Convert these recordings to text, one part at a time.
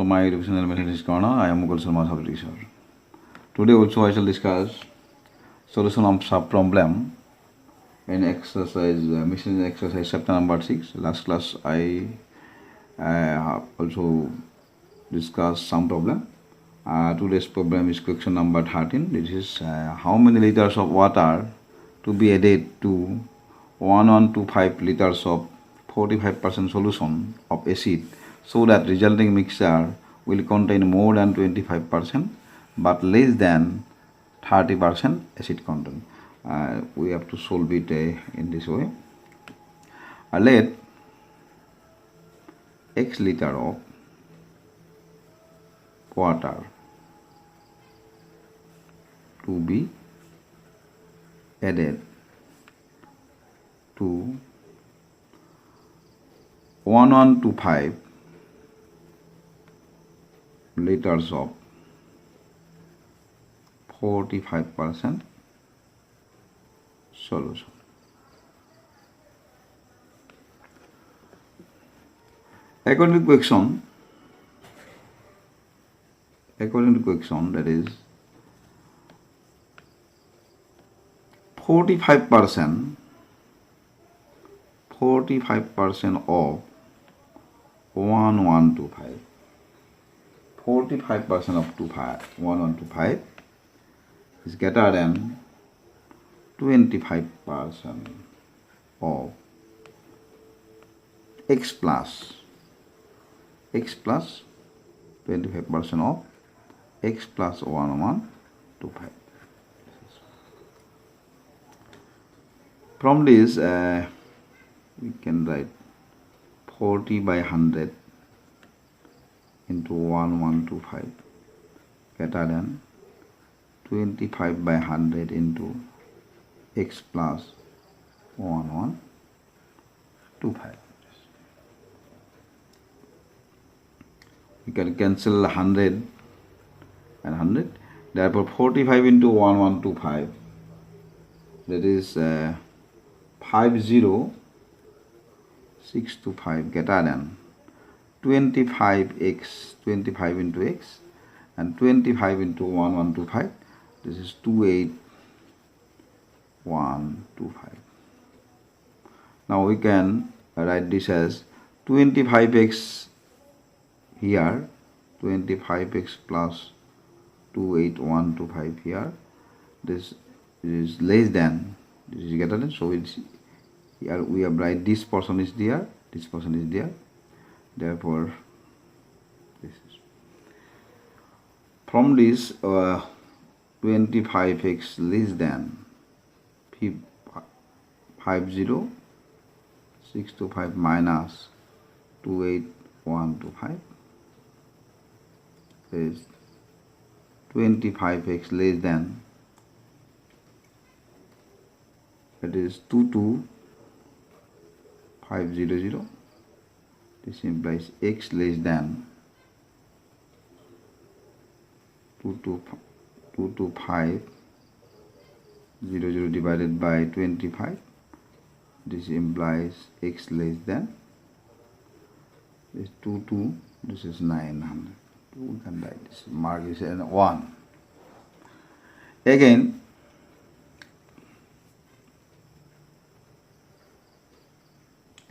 to my YouTube channel Mathematics Corner. I am Mukul Sharma, subject teacher. Today also I shall discuss solution of sub problem in exercise mission exercise chapter number 6. Last class I have also discussed some problem. Today's problem is question number 13. This is how many liters of water to be added to 1125 liters of 45% solution of acid, so that resulting mixture will contain more than 25% but less than 30% acid content. We have to solve it in this way. Let x liter of water to be added to 1125 liters of 45% solution. According to question, that is 45% of 1125. 45% of 1125 is greater than 25% of x plus 25% of x plus 1125. From this we can write 40 by 100 into 1125 greater than 25 by 100 into x plus 1125. We can cancel 100 and 100. Therefore 45 into 1125, that is 50625 greater than 25x, 25 into x, and 25 into 1125, this is 28125. Now we can write this as 25x here, 25x plus 28125 here. This is less than, this is greater than, so it's here we have write this portion is there, this portion is there. Therefore this is from this 25x less than 50625 minus 28125 is 25x less than, that is 22500. This implies x less than 22500 divided by 25. This implies x less than this 22. This is 900. We can write this. Mark is 1. Again,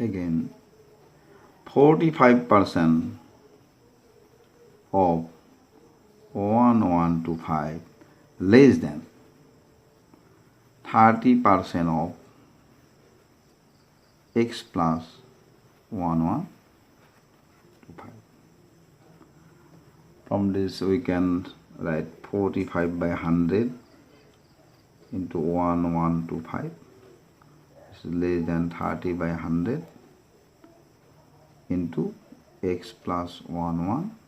again 45% of 1125 less than 30% of x plus 1125. From this we can write 45 by 100 into 1125. This is less than 30 by 100 into x plus 1125.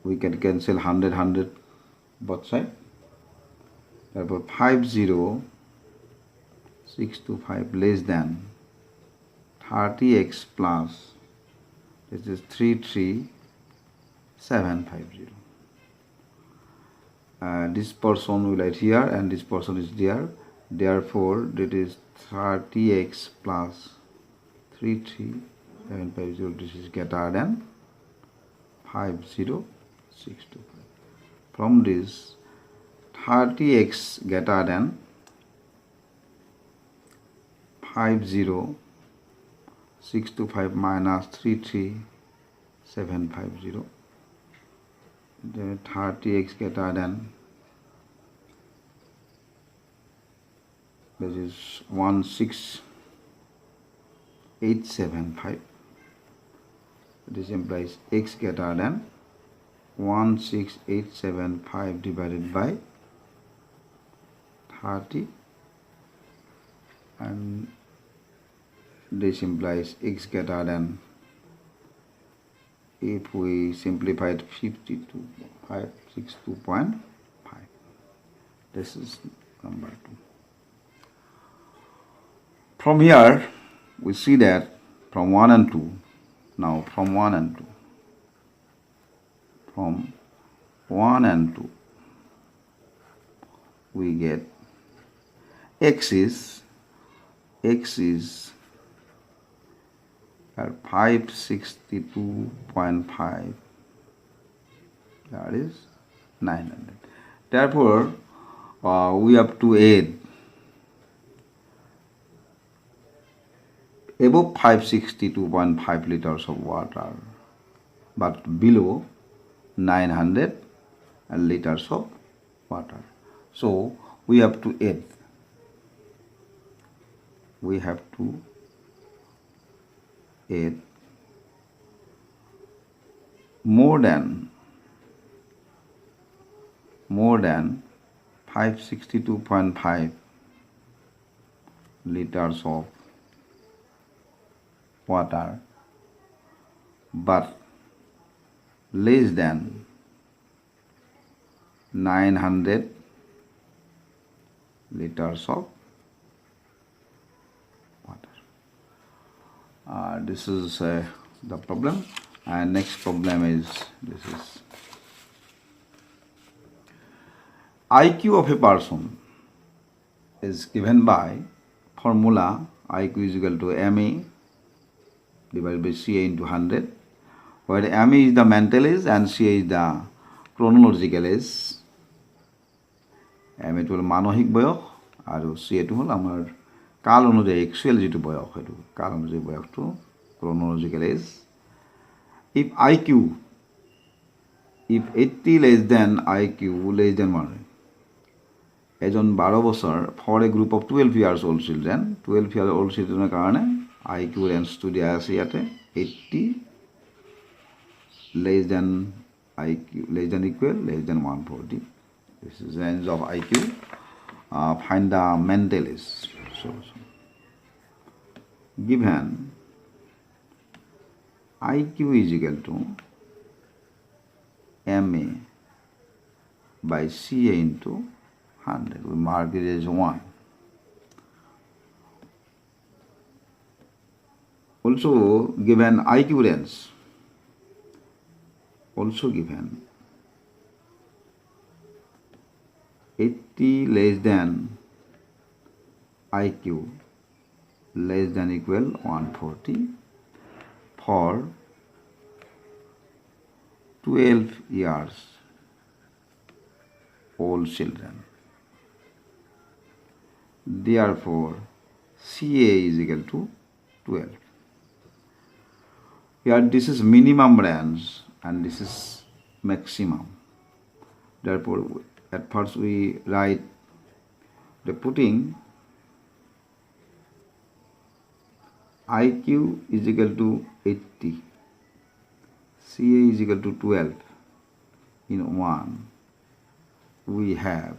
We can cancel 100 both sides. Therefore 50625 less than 30x plus, this is 33750. This person will write here and this person is there. Therefore, that is 30x plus 33750, this is greater than 50625. From this, 30x greater than 50625 minus 33750, then 30x greater than, this is 16875. This implies x greater than 16875 divided by 30, and this implies x greater than, if we simplify it, 562.5. This is number 2. From here we see that from 1 and 2, now from 1 and 2, from 1 and 2 we get x is at 562.5, that is 900. Therefore we have to add above 562.5 liters of water, but below 900 liters of water. So we have to add. We have to add more than 562.5 liters of water, but less than 900 liters of water. This is the problem. And next problem is, this is IQ of a person is given by formula IQ is equal to MA divided by CA into 100, where MA is the mental age and CA is the chronological age. MA to মানসিক বয়স আৰু CA to হল আমাৰ কাল অনুযায়ী actual যেটো বয়স, সেইটো কাল অনুযায়ী বয়সটো chronological age. If 80 less than IQ less than 1, এজন 12 বছৰ, for a group of 12 years old children, 12 years old childrenৰ কাৰণে IQ range to দিয়া আছে ইয়াতে 80 less than IQ less than equal less than 140. This is range of IQ. Find the mental age. Solution. Given IQ is equal to MA by CA into 100. We mark it as 1. Also given IQ range, also given 80 less than IQ less than equal 140 for 12 years old children. Therefore CA is equal to 12. Here this is minimum range and this is maximum. Therefore at first we write the putting IQ is equal to 80, CA is equal to 12 in 1. We have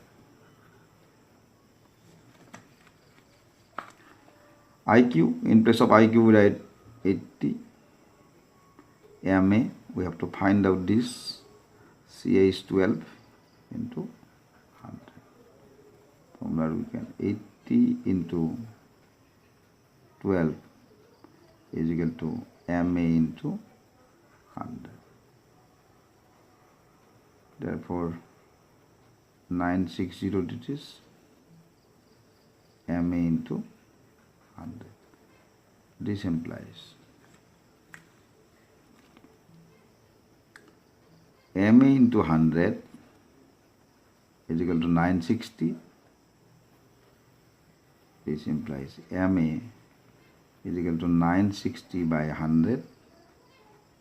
IQ, in place of IQ we write 80, MA, we have to find out this, CA is 12 into 100. From there we can 80 into 12 is equal to MA into 100. Therefore 960 digits MA into 100. This implies MA into 100 is equal to 960. This implies MA is equal to 960 by 100.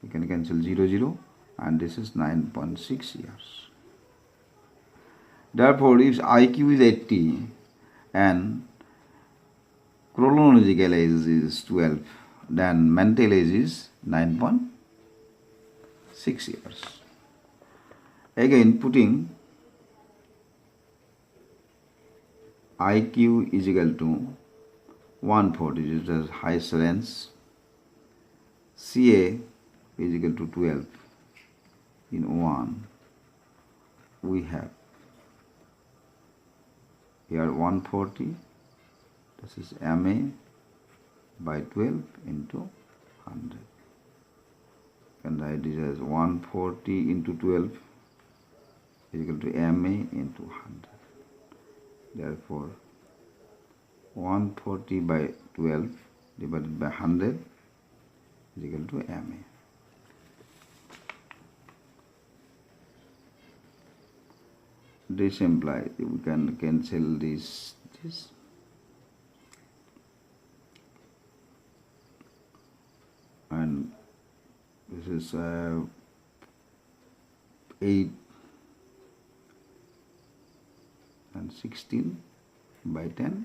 You can cancel 0, 0, and this is 9.6 years. Therefore, if IQ is 80 and chronological age is 12, then mental age is 9.6 years. Again, putting IQ is equal to 140, which is the highest range. CA is equal to 12. In 1, we have here 140. This is MA by 12 into 100. You can write this as 140 into 12 is equal to MA into 100. Therefore, 140 by 12 divided by 100 is equal to MA. This implies we can cancel this, and this is 8 and 16 by 10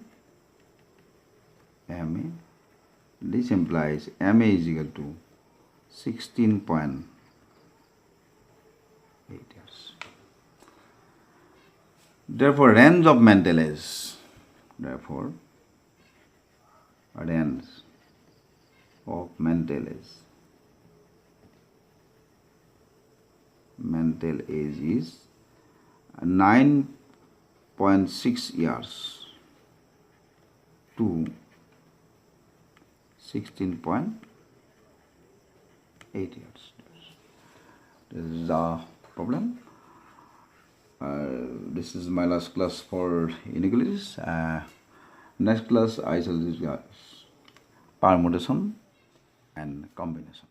MA. This implies MA is equal to 16.8 years. Therefore, range of mental age. Therefore, range of mental age. Mental age is 9.6 years to 16.8 years. This is the problem. This is my last class for inequalities. Next class I shall discuss permutation and combination.